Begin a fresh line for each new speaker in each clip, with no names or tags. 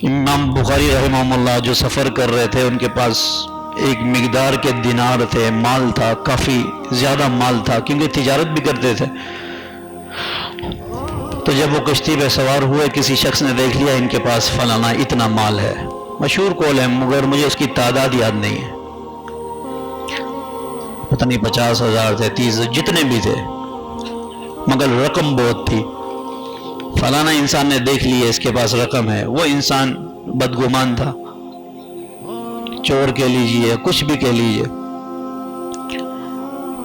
امام بخاری رحمہ اللہ جو سفر کر رہے تھے، ان کے پاس ایک مقدار کے دینار تھے، مال تھا، کافی زیادہ مال تھا، کیونکہ تجارت بھی کرتے تھے۔ تو جب وہ کشتی پہ سوار ہوئے، کسی شخص نے دیکھ لیا ان کے پاس فلانا اتنا مال ہے، مشہور قول ہے مگر مجھے اس کی تعداد یاد نہیں ہے، پتہ نہیں 50,000 تھے، 30، جتنے بھی تھے، مگر رقم بہت تھی۔ فلانا انسان نے دیکھ لیا اس کے پاس رقم ہے، وہ انسان بدگمان تھا، چور کہہ لیجیے، کچھ بھی کہہ لیجیے۔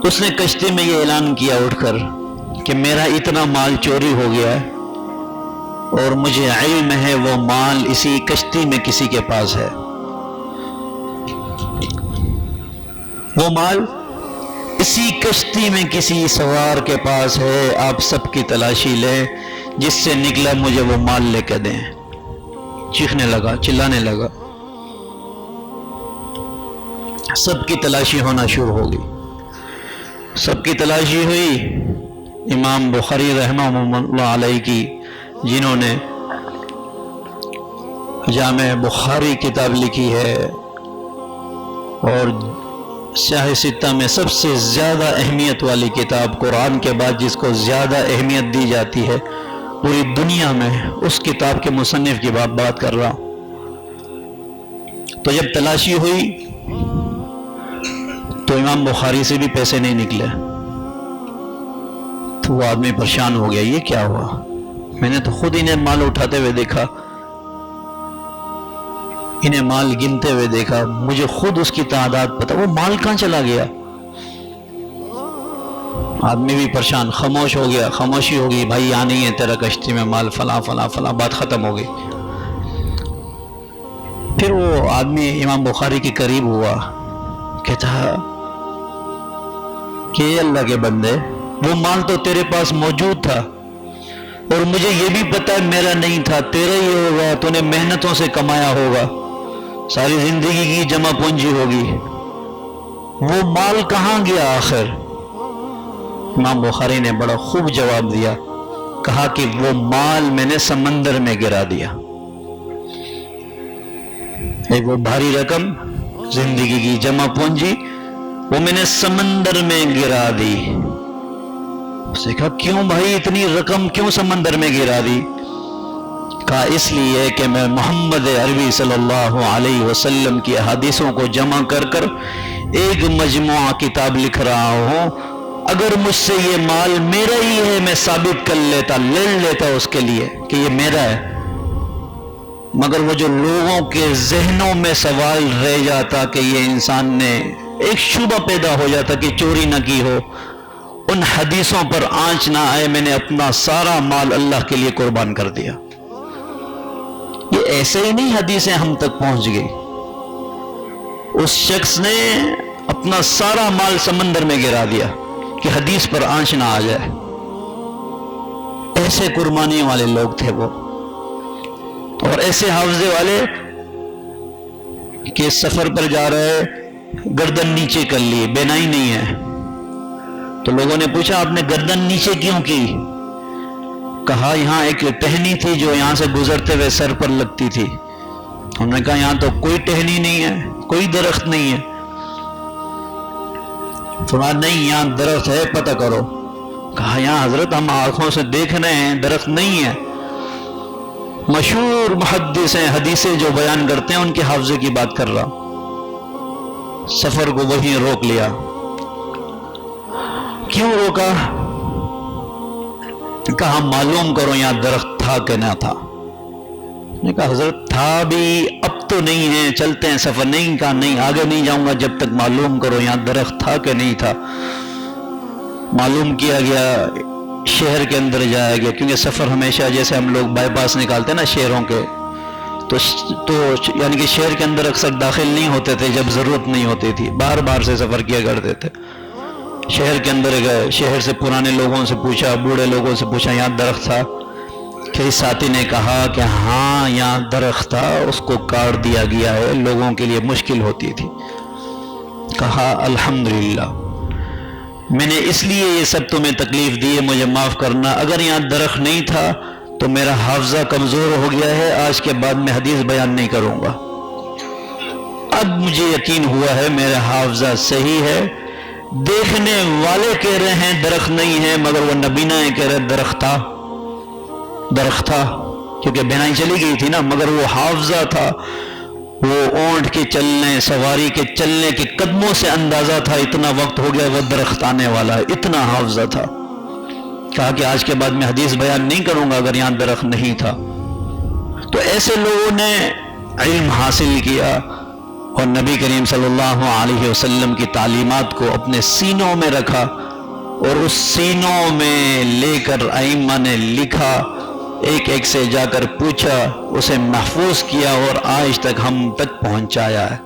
اس نے کشتی میں یہ اعلان کیا اٹھ کر کہ میرا اتنا مال چوری ہو گیا ہے، اور مجھے علم ہے وہ مال اسی کشتی میں کسی کے پاس ہے، وہ مال اسی کشتی میں کسی سوار کے پاس ہے، آپ سب کی تلاشی لیں، جس سے نکلا مجھے وہ مال لے کے دیں۔ چیخنے لگا، چلانے لگا، سب کی تلاشی ہونا شروع ہو گئی۔ سب کی تلاشی ہوئی، امام بخاری رحمہ اللہ علیہ کی، جنہوں نے جامع بخاری کتاب لکھی ہے اور سیاہ ستہ میں سب سے زیادہ اہمیت والی کتاب، قرآن کے بعد جس کو زیادہ اہمیت دی جاتی ہے پوری دنیا میں، اس کتاب کے مصنف کی بات کر رہا ہوں۔ تو جب تلاشی ہوئی تو امام بخاری سے بھی پیسے نہیں نکلے، تو وہ آدمی پریشان ہو گیا، یہ کیا ہوا؟ میں نے تو خود انہیں مال اٹھاتے ہوئے دیکھا، انہیں مال گنتے ہوئے دیکھا، مجھے خود اس کی تعداد پتا، وہ مال کہاں چلا گیا؟ آدمی بھی پریشان، خاموش ہو گیا، خاموشی ہو گئی، بھائی یہاں نہیں ہے تیرا کشتی میں مال، فلاں فلاں فلاں، بات ختم ہو گئی۔ پھر وہ آدمی امام بخاری کے قریب ہوا، کہتا کہ اللہ کے بندے، وہ مال تو تیرے پاس موجود تھا، اور مجھے یہ بھی پتا ہے میرا نہیں تھا، تیرا ہی ہوگا، تو نے محنتوں سے کمایا ہوگا، ساری زندگی کی جمع پونجی ہوگی، وہ مال کہاں گیا آخر؟ امام بخاری نے بڑا خوب جواب دیا، کہا کہ وہ مال میں نے سمندر میں گرا دیا۔ ایک وہ بھاری رقم، زندگی کی جمع پونجی، وہ میں نے سمندر میں گرا دی۔ اس نے کہا کیوں بھائی اتنی رقم کیوں سمندر میں گرا دی؟ کہا اس لیے کہ میں محمد عربی صلی اللہ علیہ وسلم کی احادیثوں کو جمع کر کر ایک مجموعہ کتاب لکھ رہا ہوں، اگر مجھ سے یہ مال میرا ہی ہے میں ثابت کر لیتا، لڑ لیتا اس کے لیے کہ یہ میرا ہے، مگر وہ جو لوگوں کے ذہنوں میں سوال رہ جاتا کہ یہ انسان نے ایک شبہ پیدا ہو جاتا کہ چوری نہ کی ہو، ان حدیثوں پر آنچ نہ آئے، میں نے اپنا سارا مال اللہ کے لیے قربان کر دیا۔ یہ ایسے ہی نہیں حدیثیں ہم تک پہنچ گئی، اس شخص نے اپنا سارا مال سمندر میں گرا دیا کہ حدیث پر آنچ نہ آ جائے۔ ایسے قربانی والے لوگ تھے وہ، اور ایسے حافظے والے کہ سفر پر جا رہے گردن نیچے کر لی، بینائی نہیں ہے، تو لوگوں نے پوچھا آپ نے گردن نیچے کیوں کی؟ کہا یہاں ایک ٹہنی تھی جو یہاں سے گزرتے ہوئے سر پر لگتی تھی، ہم نے کہا یہاں تو کوئی ٹہنی نہیں ہے، کوئی درخت نہیں ہے۔ فرمایا نہیں یہاں درخت ہے، پتہ کرو۔ کہا یہاں حضرت ہم آنکھوں سے دیکھ رہے ہیں درخت نہیں ہے۔ مشہور محدث ہیں، حدیثیں جو بیان کرتے ہیں ان کے حافظے کی بات کر رہا۔ سفر کو وہیں روک لیا۔ کیوں روکا؟ کہا معلوم کرو یہاں درخت تھا کہ نہ تھا۔ نے کہا حضرت تھا بھی، اب تو نہیں ہے، چلتے ہیں سفر۔ نہیں، کہا نہیں آگے نہیں جاؤں گا جب تک معلوم کرو یہاں درخت تھا کہ نہیں تھا۔ معلوم کیا گیا، شہر کے اندر جایا گیا، کیونکہ سفر ہمیشہ جیسے ہم لوگ بائی پاس نکالتے ہیں نا شہروں کے، تو یعنی کہ شہر کے اندر اکثر داخل نہیں ہوتے تھے جب ضرورت نہیں ہوتی تھی، باہر باہر سے سفر کیا کرتے تھے۔ شہر کے اندر گئے، شہر سے پرانے لوگوں سے پوچھا، بوڑھے لوگوں سے پوچھا یہاں درخت تھا؟ کسی ساتھی نے کہا کہ ہاں یہاں درخت تھا، اس کو کاٹ دیا گیا ہے، لوگوں کے لیے مشکل ہوتی تھی۔ کہا الحمدللہ، میں نے اس لیے یہ سب تمہیں تکلیف دی ہے، مجھے معاف کرنا، اگر یہاں درخت نہیں تھا تو تو میرا حافظہ کمزور ہو گیا ہے، آج کے بعد میں حدیث بیان نہیں کروں گا۔ اب مجھے یقین ہوا ہے میرا حافظہ صحیح ہے۔ دیکھنے والے کہہ رہے ہیں درخت نہیں ہے، مگر وہ نبینا کہہ رہے درخت تھا، درخت تھا، کیونکہ بینائی چلی گئی تھی نا، مگر وہ حافظہ تھا۔ وہ اونٹ کے چلنے، سواری کے چلنے کے قدموں سے اندازہ تھا اتنا وقت ہو گیا وہ درخت آنے والا ہے، اتنا حافظہ تھا۔ کہا کہ آج کے بعد میں حدیث بیان نہیں کروں گا اگر یہاں درخت نہیں تھا۔ تو ایسے لوگوں نے علم حاصل کیا اور نبی کریم صلی اللہ علیہ وسلم کی تعلیمات کو اپنے سینوں میں رکھا، اور اس سینوں میں لے کر ائمہ نے لکھا، ایک ایک سے جا کر پوچھا، اسے محفوظ کیا اور آج تک ہم تک پہنچایا ہے۔